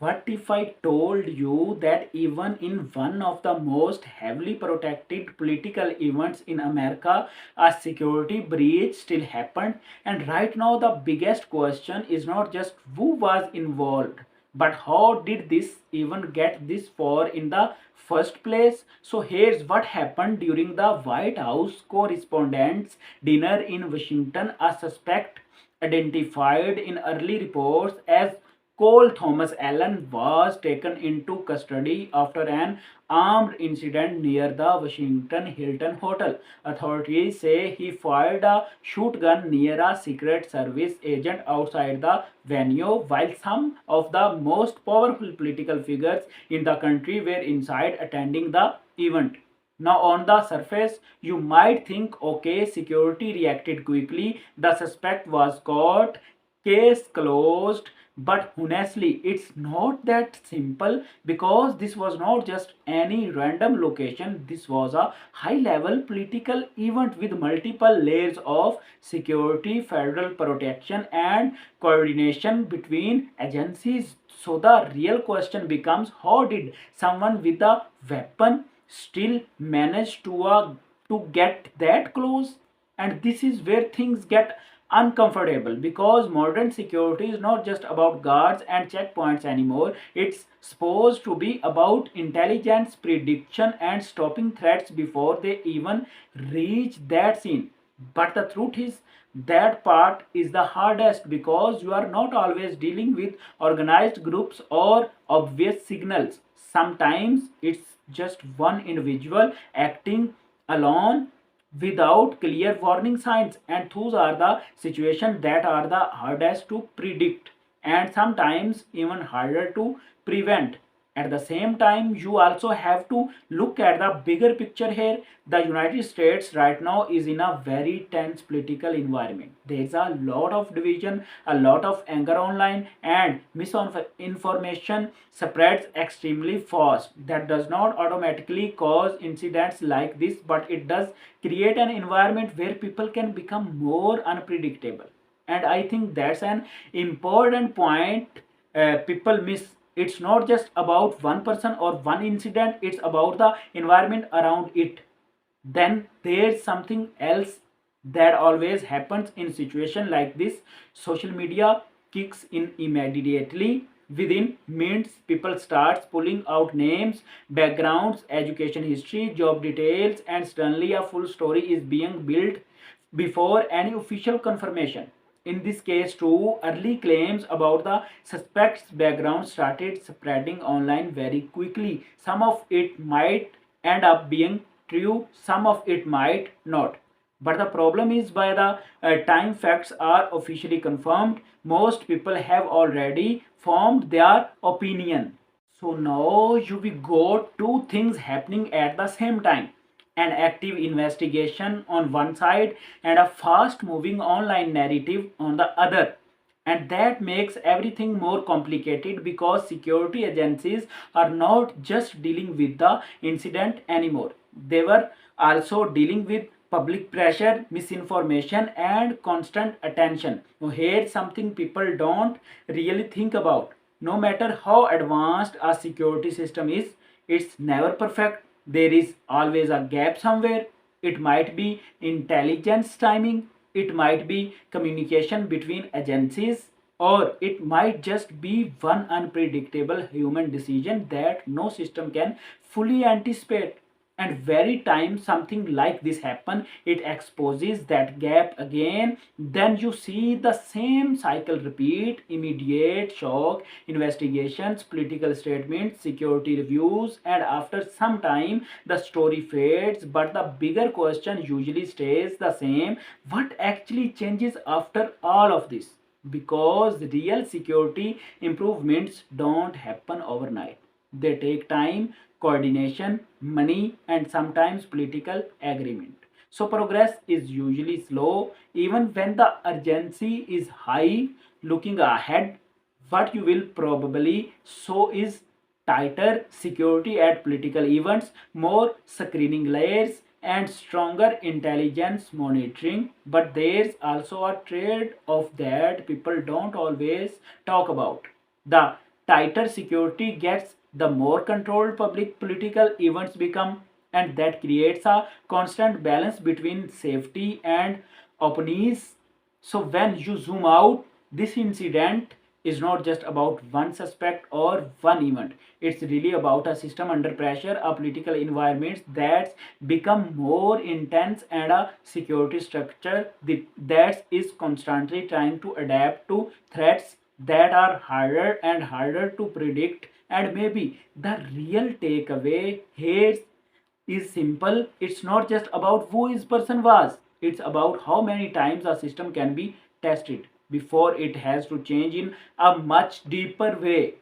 What if I told you that even in one of the most heavily protected political events in America, a security breach still happened? And right now, the biggest question is not just who was involved, but how did this even get this far in the first place? So, here's what happened during the White House Correspondents' Dinner in Washington. A suspect identified in early reports as Cole Thomas Allen was taken into custody after an armed incident near the Washington Hilton Hotel. Authorities say he fired a shotgun near a Secret Service agent outside the venue, while some of the most powerful political figures in the country were inside attending the event. Now, on the surface, you might think okay, security reacted quickly, the suspect was caught, case closed. But honestly, it's not that simple because this was not just any random location. This was a high level political event with multiple layers of security, federal protection, and coordination between agencies. So the real question becomes, how did someone with a weapon still manage to get that close? And this is where things get uncomfortable because modern security is not just about guards and checkpoints anymore. It's supposed to be about intelligence, prediction, and stopping threats before they even reach that scene. But the truth is, that part is the hardest because you are not always dealing with organized groups or obvious signals. Sometimes it's just one individual acting alone without clear warning signs, and those are the situations that are the hardest to predict and sometimes even harder to prevent. At the same time, you also have to look at the bigger picture here. The United States right now is in a very tense political environment. There is a lot of division, a lot of anger online, and misinformation spreads extremely fast. That does not automatically cause incidents like this, but it does create an environment where people can become more unpredictable. And I think that's an important point people miss. It's not just about one person or one incident, it's about the environment around it. Then there's something else that always happens in situation like this. Social media kicks in immediately. Within minutes, people starts pulling out names, backgrounds, education history, job details, and suddenly a full story is being built before any official confirmation. In this case, too, early claims about the suspect's background started spreading online very quickly. Some of it might end up being true, some of it might not. But the problem is, by the time facts are officially confirmed, most people have already formed their opinion. So now you we got two things happening at the same time, an active investigation on one side and a fast moving online narrative on the other. And that makes everything more complicated because security agencies are not just dealing with the incident anymore. They were also dealing with public pressure, misinformation, and constant attention. Now, here's something people don't really think about. No matter how advanced a security system is, it's never perfect. There is always a gap somewhere. It might be intelligence timing, it might be communication between agencies, or it might just be one unpredictable human decision that no system can fully anticipate. And very time something like this happen, it exposes that gap again. Then you see the same cycle repeat: immediate shock, investigations, political statements, security reviews, and after some time the story fades, but the bigger question usually stays the same: what actually changes after all of this? Because real security improvements don't happen overnight. They take time, coordination, money, and sometimes political agreement. So progress is usually slow even when the urgency is high. Looking ahead, what you will probably show is tighter security at political events, more screening layers, and stronger intelligence monitoring. But there's also a trade off that people don't always talk about: the tighter security gets, the more controlled public political events become, and that creates a constant balance between safety and openness. So when you zoom out, this incident is not just about one suspect or one event. It's really about a system under pressure, a political environment that's become more intense, and a security structure that is constantly trying to adapt to threats that are harder and harder to predict. And maybe the real takeaway here is simple. It's not just about who his person was, it's about how many times a system can be tested before it has to change in a much deeper way.